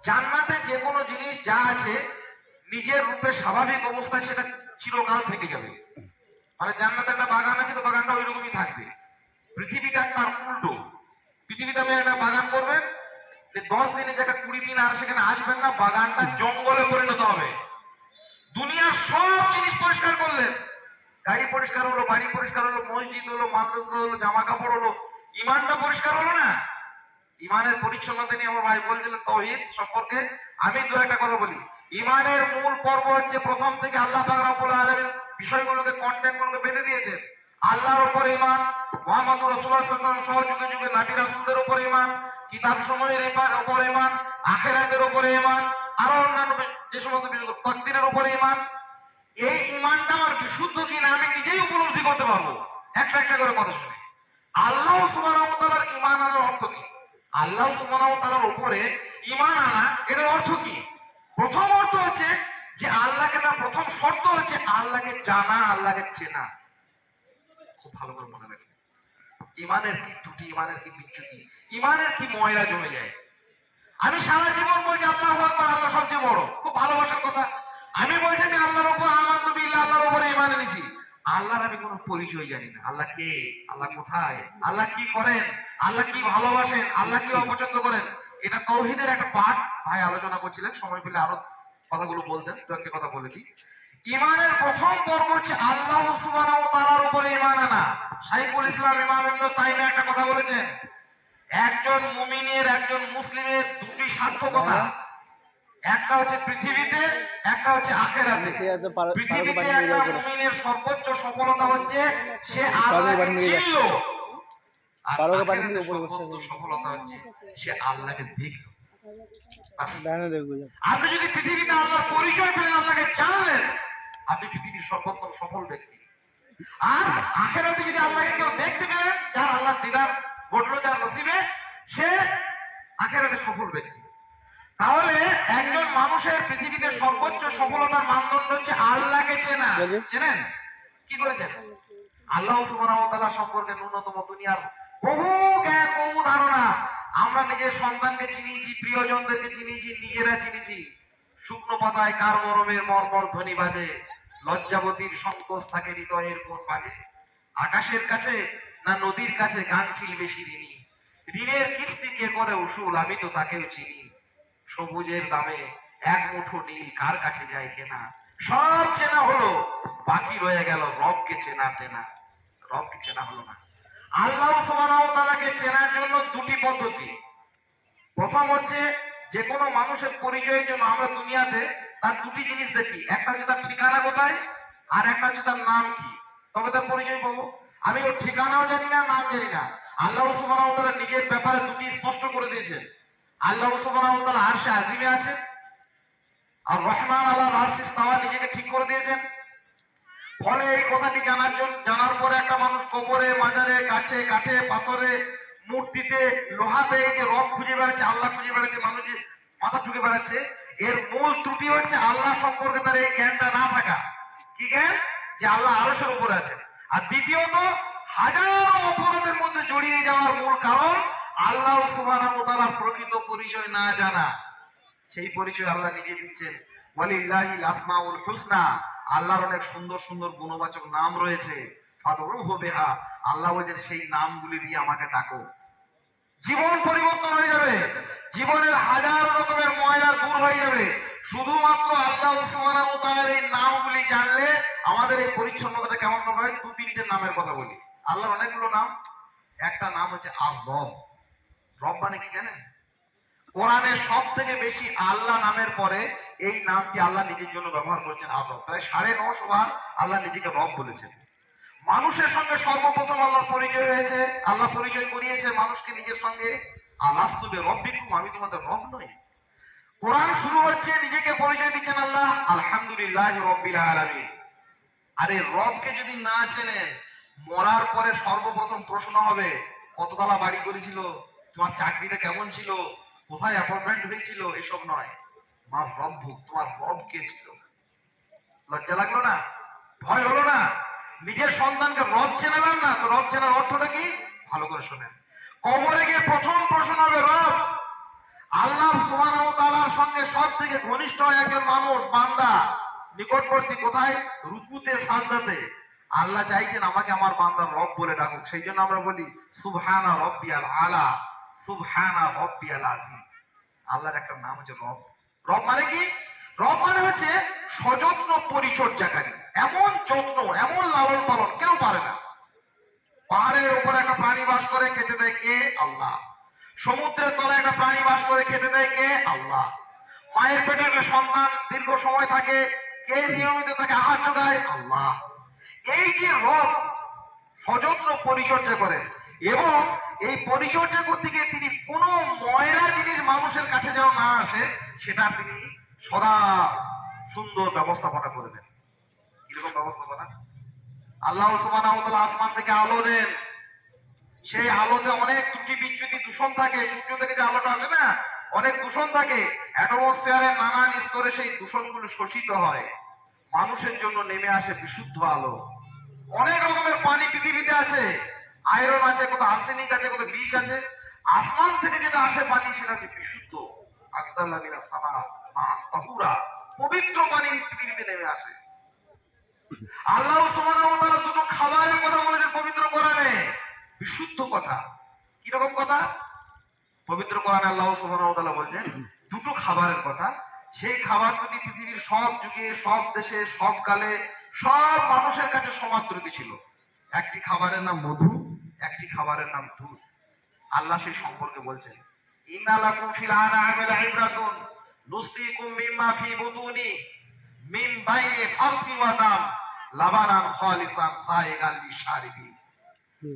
জান্নাতে যে কোনো জিনিস যা আছে নিজের রূপে স্বাভাবিক অবস্থায় সেটা চিরকাল থেকে যাবে। মানে জান্নাতে একটা বাগান আছে, তো বাগানটা ওই রকমই থাকবে। পৃথিবীটা তার উল্টো। পৃথিবীতে আপনি একটা বাগান করবেন, 10 দিনে জায়গা 20 দিন আর সেখানে আসবেন না, বাগানটা জঙ্গলে পরিণত হবে। দুনিয়ার সব জিনিস পরিষ্কার করলেন, গাড়ি পরিষ্কার হলো, বাড়ি পরিষ্কার হলো, মসজিদ হলো, মাদ্রাসা হলো, জামা কাপড় হলো, ঈমানটা পরিষ্কার হলো না। ঈমানের পরিচ্ছন্নতা নিয়ে আমার ভাই বলছিলেন তাওহীদ সম্পর্কে, আমি দু একটা কথা বলি। ঈমানের মূল পর্ব হচ্ছে প্রথম থেকে আল্লাহ পাক রব্বুল আলামিন বিষয়গুলোকে, কন্টেন্টগুলোকে বেঁধে দিয়েছেন। আল্লাহর উপর ঈমান, মুহাম্মদুর রাসূলুল্লাহ সাল্লাল্লাহু আলাইহি ওয়াসাল্লাম সহ যুগে যুগে নবী রাসূলদের উপর ঈমান, কিতাব সমূহের উপর ঈমান, আখিরাতের উপর ঈমান, আরো অন্যান্য যে সমস্ত বিষয়, তাকদীরের উপর ঈমান। এই ঈমানটা আমার বিশুদ্ধ কিনা আমি নিজেই উপলব্ধি করতে পারবো একটা একটা করে কথা শুনে। আল্লাহ সুবহানাহু ওয়া তাআলার ঈমান আনার অর্থ কি? আল্লাহ সুবহানাহু ওয়া তাআলার উপরে ঈমান আনা, এটার অর্থ কি? প্রথম অর্থ হচ্ছে যে আল্লাহকে, তার প্রথম শর্ত হচ্ছে আল্লাহকে জানা, আল্লাহকে চেনা। খুব ভালো করে মনে রাখবেন, ঈমানের কি ত্রুটি, ঈমানের কি বিচ্যুতি, ঈমানের কি ময়লা জমে যায়। আমি সারা জীবন বলছি আল্লাহু আকবার, আল্লাহ সবচেয়ে বড়, খুব ভালোবাসার কথা। আমি বলছি আমি আল্লাহর উপর আমানতু বিল্লাহ, আল্লাহর উপরে ঈমান এনেছি। আল্লাহর আমি কোনো পরিচয় জানি না। আল্লাহ কে, আল্লাহ কোথায়, আল্লাহ কি করেন, আল্লাহ কি ভালোবাসেন, আল্লাহ কি অপছন্দ করেন, এটা তাওহীদের একটা পাঠ। ভাই আলোচনা করছিলেন, সময় পেলে আরো কথাগুলো বলতেন, দু একটা কথা বলে দিই। ঈমানের প্রথম পর্ব হচ্ছে আল্লাহ সুবহানাহু ওয়া তাআলার উপরে ঈমান আনা। শাইখুল ইসলাম ইমাম ইবনে তাইমিয়া একটা কথা বলেছেন, একজন মুমিনের, একজন মুসলিমের দুটি সার্থকতা, একটা হচ্ছে পৃথিবীতে, একটা হচ্ছে আখিরাতে। পৃথিবীতে একটা মুমিনের সর্বোচ্চ সফলতা হচ্ছে সে আল্লাহকে চিনল, আর আখিরাতে সর্বোচ্চ সফলতা হচ্ছে সে আল্লাহকে দেখল। আপনি যদি পৃথিবীতে আল্লাহর পরিচয় পেলেন, আল্লাহকে জানলেন, আপনি পৃথিবীর সর্বোত্তম সফল ব্যক্তি। আর আখিরাতে যদি আল্লাহকে কেউ দেখতে পেলেন, যার আল্লাহ দিদার ঘটলো, যার নসিবে, সে আখিরাতে সফল ব্যক্তি। তাহলে একজন মানুষের পৃথিবীতে সর্বোচ্চ সফলতার মানদণ্ড হচ্ছে আল্লাহকে চেনা। চেনেন কি করেছেন? আল্লাহ সুবহানাহু ওয়া তাআলা সম্পর্কে ন্যূনতম দুনিয়ার বহু জ্ঞান, বহু ধারণা আমরা নিজের সন্তানকে চিনিয়েছি, প্রিয়জনদেরকে চিনিয়েছি, নিজেরা চিনিয়েছি। শুকনো পাতায় কার মরমের মর্মর ধ্বনি বাজে, লজ্জাবতীর সংকোচ থাকে হৃদয়ের কোন বাজে। আকাশের কাছে না নদীর কাছে গান ছিলবে শিরিনি, ঋণের কিস্তি কে করে উসুল, আমি তো তাকেও চিনি। সবুজের দামে এক মুঠো নীল কার কাছে যায় কেনা, সব চেনা হলো, বাকি রয়ে গেল রবকে চেনা তেনা। রবকে চেনা হলো না। আল্লাহ সুবহানাহু ওয়া তাআলাকে চেনার জন্য দুটি পদ্ধতি। প্রথম হচ্ছে যে কোনো মানুষের পরিচয়ের জন্য আমরা দুনিয়াতে তার দুটি জিনিস দেখি, একটা হচ্ছে তার ঠিকানা কোথায়, আর একটা হচ্ছে তার নাম কি, তবে তার পরিচয় পাবো। আমি ওর ঠিকানাও জানি না, নাম জানি না। আল্লাহ সুবহানাহু ওয়া তাআলা নিজের ব্যাপারে দুটি স্পষ্ট করে দিয়েছেন। আল্লাহ সুবহানাহু ওয়া তাআলা আরশে আজিমে আছেন, আর রহমান আলাল আরশি ইস্তাওয়া নিজেকে ঠিক করে দিয়েছেন। ফলে এই কথাটি জানার পরে একটা মানুষ কবরে, মাজারে, গাছে, কাঠে, পাথরে, মূর্তিতে, লোহাতে এই যে রব খুঁজে বেড়াচ্ছে, আল্লাহ খুঁজে বেড়াচ্ছে, মানুষ যে মাথা ঢুকে বেড়াচ্ছে, এর মূল ত্রুটি হচ্ছে আল্লাহ সম্পর্কে তার এই জ্ঞানটা না থাকা। কি জ্ঞান? যে আল্লাহ আরশের উপরে আছেন। আর দ্বিতীয়ত, হাজারো অপরাধের মধ্যে জড়িয়ে যাওয়ার মূল কারণ আল্লাহ সুবহানাহু ওয়া তাআলার প্রকৃত পরিচয় না জানা। সেই পরিচয় আল্লাহ নিজে দিচ্ছেন, ওয়ালিল্লাহিল আসমাউল হুসনা আল্লাহর অনেক সুন্দর সুন্দর গুণবাচক নাম রয়েছে, ফাদরুহু বিহা, আল্লাহ বলেন সেই নামগুলি দিয়ে আমাকে ডাকো। জীবন পরিবর্তন হয়ে যাবে, জীবনের হাজার রকমের ময়লা দূর হয়ে যাবে শুধুমাত্র আল্লাহ সুবহানাহু ওয়া তাআলার এই নামগুলি জানলে। আমাদের এই পরিচ্ছন্নতাটা কেমন হবে? দু তিনটে নামের কথা বলি। আল্লাহর অনেকগুলো নাম, একটা নাম হচ্ছে আর-রব। রব মানে কি জানেন? কোরআনে সব থেকে বেশি আল্লাহ নামের পরে এই নামটি আল্লাহ নিজের জন্য ব্যবহার করেছেন, আর-রব। প্রায় 950 বার আল্লাহ নিজেকে রব বলেছেন। মানুষের সঙ্গে সর্বপ্রথম আল্লাহর পরিচয় হয়েছে, আল্লাহ পরিচয় করিয়েছে মানুষকে নিজের সঙ্গে, আলাস্তু বিরব্বিকুম, আমি তোমাদের রব নই। কোরআন শুরু হচ্ছে, নিজেকে পরিচয় দিচ্ছেন আল্লাহ, আলহামদুলিল্লাহি রাব্বিল আলামিন। আরে রবকে যদি না চেনেন, মরার পরে সর্বপ্রথম প্রশ্ন হবে কততলা বাড়ি করেছিল, তোমার চাকরিটা কেমন ছিল, কোথায় অ্যাপয়েন্টমেন্ট হয়েছিল, এসব নয়। মা রব্বু, তোমার রব কে ছিল? লজ্জা লাগলো না? ভয় হলো না? নিজের সন্তানকে রব চেনালাম না তো? রব চেনার অর্থটা কি? ভালো করে শোনেন। কবরে গিয়ে প্রথম প্রশ্ন হবে রব। আল্লাহ সুবহানাহু ওয়া তাআলার সঙ্গে সব থেকে ঘনিষ্ঠ একজন মানুষ, বান্দা, নিকটবর্তী কোথায়? রুকুতে, সাজদাতে। আল্লাহ চাইছেন আমাকে আমার বান্দার রব বলে ডাকুক। সেই জন্য আমরা বলি সুবহানা রাব্বিয়াল আলা, সুবহানা রাব্বিয়াল আযীম। আল্লাহর একটা নাম হচ্ছে রব। রব মানে কি? রব মানে হচ্ছে সযত্ন পরিচর্যাকারী। এমন যত্ন, এমন লালন পালন কেউ পারে না। পাহাড়ের উপরে একটা প্রাণী বাস করে, খেতে দেয় কে? আল্লাহ। সমুদ্রের তলায় একটা প্রাণী বাস করে, খেতে দেয় কে? আল্লাহ। মায়ের পেটের সন্তান দীর্ঘ সময় থাকে, কে নিয়মিত তাকে আহার যোগায়? আল্লাহ। এই যে রব সযত্ন পরিচর্যা করেন, এবং এই পরিচর্যা করতে গিয়ে তিনি কোনো ময়লা জিনিস মানুষের কাছে যেন না আসে, সেটা তিনি সদা সুন্দর ব্যবস্থাপনা করে দেন। কিরকম ব্যবস্থাপনা? আল্লাহ সুবহানাহু ওয়া তাআলা আসমান থেকে আলো দেন, সেই আলোতে অনেক ত্রুটি বিচ্যুতি দূষণ থাকে। সূর্য থেকে যে আলোটা আসে না, অনেক দূষণ থাকে। অ্যাটমসফিয়ারের নানান স্তরে সেই দূষণগুলো শোষিত হয়, মানুষের জন্য নেমে আসে বিশুদ্ধ আলো। অনেক রকমের পানি পৃথিবীতে আছে, আয়রন আছে, কত আর্সেনিক আছে, কত বিষ আছে। আসমান থেকে যেটা আসে পানি, সেটা হচ্ছে বিশুদ্ধ। আকসাল্লা মিনাস সামা মা'আন তাহুরা, পবিত্র পানি পৃথিবীতে নেমে আসে। আল্লাহ সুবহানাহু ওয়া তাআলা দুটো খাবারের কথা বলেছেন পবিত্র কোরআনে, বিশুদ্ধ কথা। কিরকম কথা? পবিত্র কোরআনে আল্লাহ সুবহানাহু ওয়া তাআলা বলেছেন দুটো খাবারের কথা। সেই খাবার যদি পৃথিবীর সব যুগে, সব দেশে, সব কালে, সব মানুষের কাছে সমাদৃত ছিল। একটি খাবারের নাম মধু, একটি খাবারের নাম দুধ। আল্লাহ সেই সম্পর্কে বলছেন, ইন্না লাকুম ফিল আনআমি লাইবরাতুন নুসকিকুম মিম্মা ফি বুতুনি মিন বাইনি ফারসি ওয়া দাম লাবানান খালিসান সাইগাল লিশারিবিন।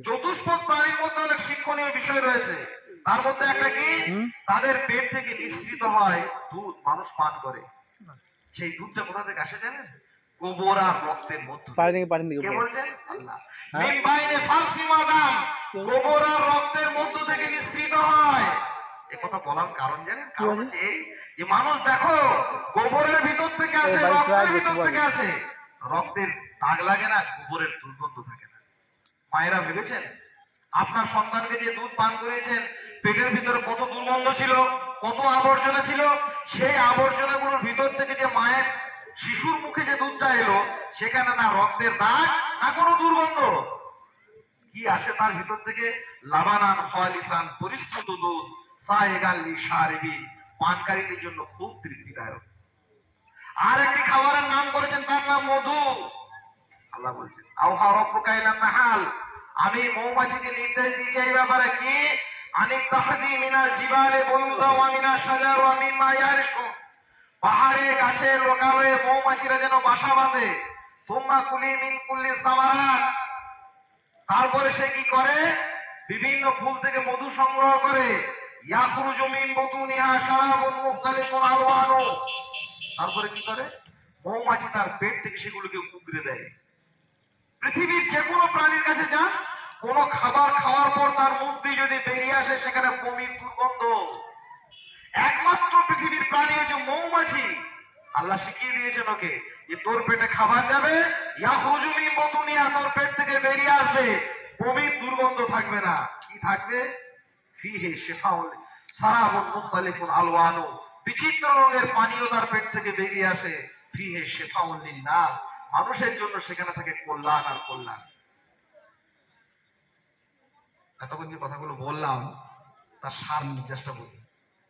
চতুষ্পদ প্রাণীর মধ্যে অনেক শিক্ষণীয় বিষয় রয়েছে। তার মধ্যে একটা কি? তাদের পেট থেকে নিঃসৃত হয় দুধ, মানুষ পান করে। সেই দুধটা কোথা থেকে আসে জানেন? গোবর আর রক্তের মধ্যে। কে বলছেন? আল্লাহ। মিন বাইনি ফারসি ওয়া দাম, গোবর আর রক্তের মধ্য থেকে নিঃসৃত হয়। এ কথা বলার কারণ জানেন? কারণ হচ্ছে এই যে মানুষ দেখো, গোবরের ভিতর থেকে আসে, রক্তের ভিতর থেকে আসে। রক্তের দাগ লাগে না, গোবরের দুর্গন্ধ থাকে না। মায়েরা ভেবেছেন আপনার সন্তানকে যে দুধ পান করিয়েছেন, পেটের ভিতরে কত দুর্গন্ধ ছিল, কত আবর্জনা ছিল। সেই আবর্জনাগুলোর ভিতর থেকে যে মায়ের শিশুর মুখে যে দুধটা এলো, সেখানে না রক্তের দাগ, না কোনো দুর্গন্ধ। কি আসে তার ভিতর থেকে? লাবানান খালিসান, পরিশ্রুত দুধ, সাইগাল লিশারিবিন, পানকারীদের জন্য খুব তৃপ্তিদায়ক। আর একটি খাবারের নাম করেছেন, তার নাম মধু। আল্লাহ বলছেন, আওহা রাব্বুকা ইলান নাহাল, আমি মৌমাছিকে নির্দেশ দিয়েছি এই ব্যাপারে কি? আনিত তাহদি মিনাল জিবালে বুয়ুতা ওয়া মিনাশ শাজার ওয়া মিম্মা ইয়ারিশুন, পাহাড়ে গাছে লোকালয়ে মৌমাছিরা যেন বাসা বাঁধে। সুম্মা কুলি মিন কুল্লি সামারাত, তারপরে সে কি করে? বিভিন্ন ফুল থেকে মধু সংগ্রহ করে। ইয়াখরুজু মিন বুতুনিহা শারাবুন মুখতালিফুন আলওয়ানু, তারপরে কি করে? মৌমাছি তার পেট থেকে সেগুলোকে উগরে দেয়। পৃথিবীর যে কোনো প্রাণীর কাছে যান, কোন খাবার খাওয়ার পর তার মুখ দিয়ে যদি বেরিয়ে আসে সেখানে বমির দুর্গন্ধ। একমাত্র পৃথিবীর প্রাণী হচ্ছে মৌমাছি। আল্লাহ শিখিয়ে দিয়েছেন ওকে যে তোর পেটে খাবার যাবে, ইয়াখরুজু মিন বুতুনিহা, তোর পেট থেকে বেরিয়ে আসবে, বমির দুর্গন্ধ থাকবে না। কি থাকবে? ফিহি শিফাউন শারাবুন মুখতালিফুন আলওয়ানু, বিচিত্র রঙের পানীয় তার পেট থেকে বেরিয়ে আসে। ফিহি শিফাউন লিন্নাস, মানুষের জন্য সেখানে থাকে কল্যাণ আর কল্যাণ। এতক্ষণ যে কথাগুলো বললাম তার সার নির্যাসটা বলি।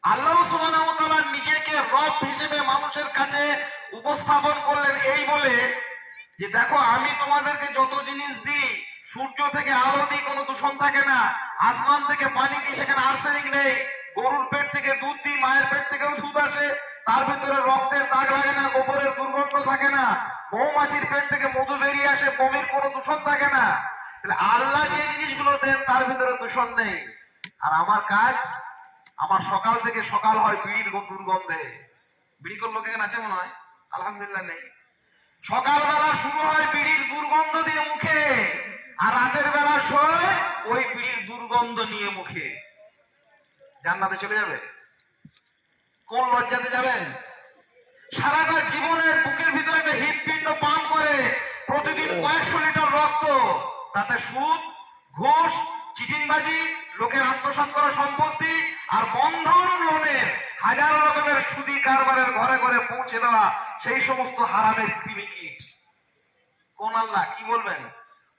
আল্লাহ সুবহানাহু ওয়া তাআলা নিজেকে রব হিসেবে মানুষের কাছে উপস্থাপন করলেন এই বলে যে দেখো আমি তোমাদেরকে যত জিনিস দিই, সূর্য থেকে আলো দিই, কোনো দূষণ থাকে না, আসমান থেকে পানি দিই, সেখানে আর্সেনিক নেই, গরুর পেট থেকে দুধ দিই, মায়ের পেট থেকেও দুধ আসে, তার ভিতরে রক্তের দাগ লাগে না, গোবরের দুর্গন্ধ থাকে না, মৌমাছির পেট থেকে মধু বেরিয়ে আসে, বমির কোনো দূষণ থাকে না। তাহলে আল্লাহ যে জিনিসগুলো দেন তার ভিতরে দূষণ নেই। আর আমার কাজ, আমার সকাল থেকে সকাল হয় বিড়ির দুর্গন্ধে। বিড়ি কোন লোকে আছে মনে হয়? আলহামদুলিল্লাহ নেই। সকালবেলা শুরু হয় বিড়ির দুর্গন্ধ দিয়ে মুখে, আর রাতের বেলা শোয় ওই বিড়ির দুর্গন্ধ নিয়ে মুখে। জান্নাতে চলে যাবে? কোন লজ্জাতে যাবেন? সারাটা জীবনের বুকের ভিতরে একটা হৃৎপিণ্ড পান করে প্রতিদিন কয়েকশো লিটার রক্ত, তাতে সুদ, ঘুষ, চিটিংবাজি, লোকের আত্মসাৎ করা সম্পত্তি আর বন্ধন লোনের হাজার রকমের সুদী কারবারের ঘরে ঘরে পৌঁছে দেওয়া সেই সমস্ত হারামের ক্রিমিকিট। কোন আল্লাহ? কি বলবেন?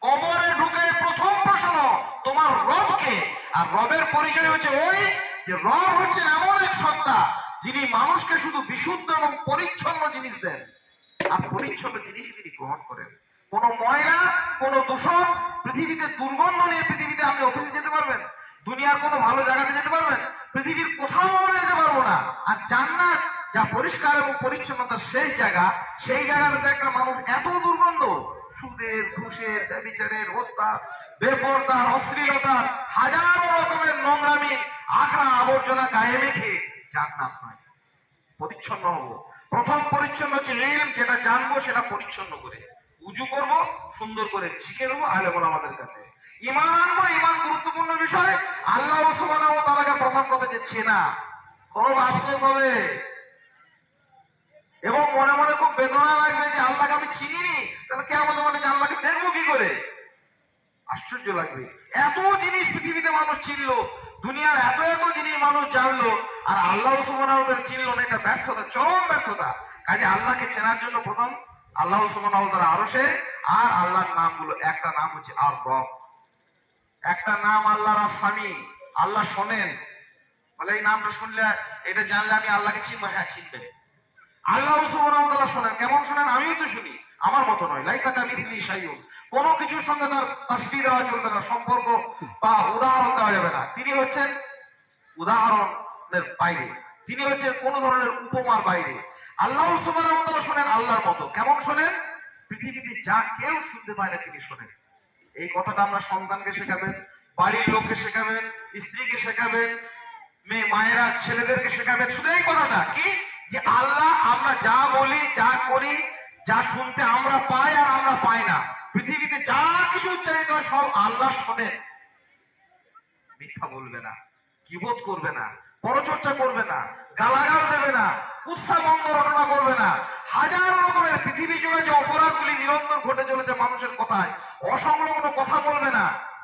কবরে ঢুকে প্রথম প্রশ্ন তোমার রবকে। আর রবের পরিচয় হচ্ছে ওই যে রব হচ্ছে এমন এক সত্তা যিনি মানুষকে শুধু বিশুদ্ধ এবং পরিচ্ছন্ন জিনিস দেন, আর পরিচ্ছন্ন জিনিস তিনি গ্রহণ করেন। কোন ময়লা, কোন দূষণ, পৃথিবীতে দুর্গন্ধ নিয়ে পৃথিবীতে আপনি অফিসে যেতে পারবেন? দুনিয়ার কোনো ভালো জায়গাতে যেতে পারবেন? পৃথিবীর কোথাও আমরা যেতে পারবো না। আর জান্নাত যা পরিষ্কার এবং পরিচ্ছন্নতার শেষ জায়গা, সেই জায়গাটাতে একটা মানুষ এত দুর্গন্ধ, সুদের, ঘুষের, ব্যভিচারের, হত্যা, বেপরদার, অশ্লীলতার, হাজারো রকমের নোংরামি, আখড়া আবর্জনা গায়ে মেখে জান্নাত নয়। পরিচ্ছন্ন হবো। প্রথম পরিচ্ছন্ন হচ্ছে ইলম, যেটা জানবো সেটা পরিচ্ছন্ন করে উজু করব, সুন্দর করে শিখে নেবো আলেমুল আমাদের কাছে। ঈমান আনবো, ঈমান গুরুত্বপূর্ণ বিষয়। আল্লাহ সুবহানাহু ওয়া তাআলাকে প্রথম কথা যে চেনা, খুব আফসোস হবে এবং মনে মনে খুব বেদনা লাগবে যে আল্লাহকে আমি চিনিনি, তাহলে কেমন মানে যে আল্লাহকে দেখবো কি করে? আশ্চর্য লাগবে। এত জিনিস পৃথিবীতে মানুষ চিনলো, দুনিয়ার এত এত জিনিস মানুষ জানলো, আর আল্লাহ সুবহানাহু ওয়া তাআলা চিনলো না। এটা ব্যর্থতা, চরম ব্যর্থতা। কাজে আল্লাহকে চেনার জন্য প্রথম আল্লাহ সুবহানাহু ওয়া তাআলা আরশে, আর আল্লাহর নামগুলো, একটা নাম হচ্ছে আর রব, একটা নাম আল্লাহর আস-সামি, আল্লাহ শোনেন। বলে এই নামটা শুনলে, এটা জানলে আমি আল্লাহকে চিনবো। হ্যাঁ, চিনবেন। আল্লাহ সুবহানাহু ওয়া তাআলা শোনেন। কেমন শোনেন? আমিও তো শুনি, আমার মতো নয়। লাইসা কামিথলিহি শাইউন, কোনো কিছুর সঙ্গে তার তাসবিহ দেওয়া চলবে না, সম্পর্ক বা উদাহরণ দেওয়া যাবে না। তিনি হচ্ছেন উদাহরণের বাইরে, তিনি হচ্ছেন কোন ধরনের উপমার বাইরে। আল্লাহ সুবহানাহু ওয়া তাআলা শোনেন আল্লাহর মতো। কেমন শোনেন? পৃথিবীতে যা কেউ শুনতে পায় না তিনি শোনেন। এই কথাটা আমরা সন্তানকে শেখাবেন, বাড়ির লোককে শেখাবেন, স্ত্রীকে শেখাবেন, মেয়ে মায়েরা ছেলেদেরকে শেখাবেন। শুধু এই কথাটা কি, যে আল্লাহ আমরা যা বলি, যা করি, যা শুনতে আমরা পাই আর আমরা পাই না, পৃথিবীতে যা কিছু উচ্চারিত হয় সব আল্লাহ শোনেন। মিথ্যা বলবে না, কিবোধ করবে না, পরচর্চা করবে না, গালাগাল দেবে না, উৎসাহভঙ্গ রটনা করবে না। হাজার রকমের পৃথিবী জুড়ে যে অপরাধগুলি নিরন্তর ঘটে চলেছে মানুষের কথায়, অসংলগ্ন কথা বলবে না।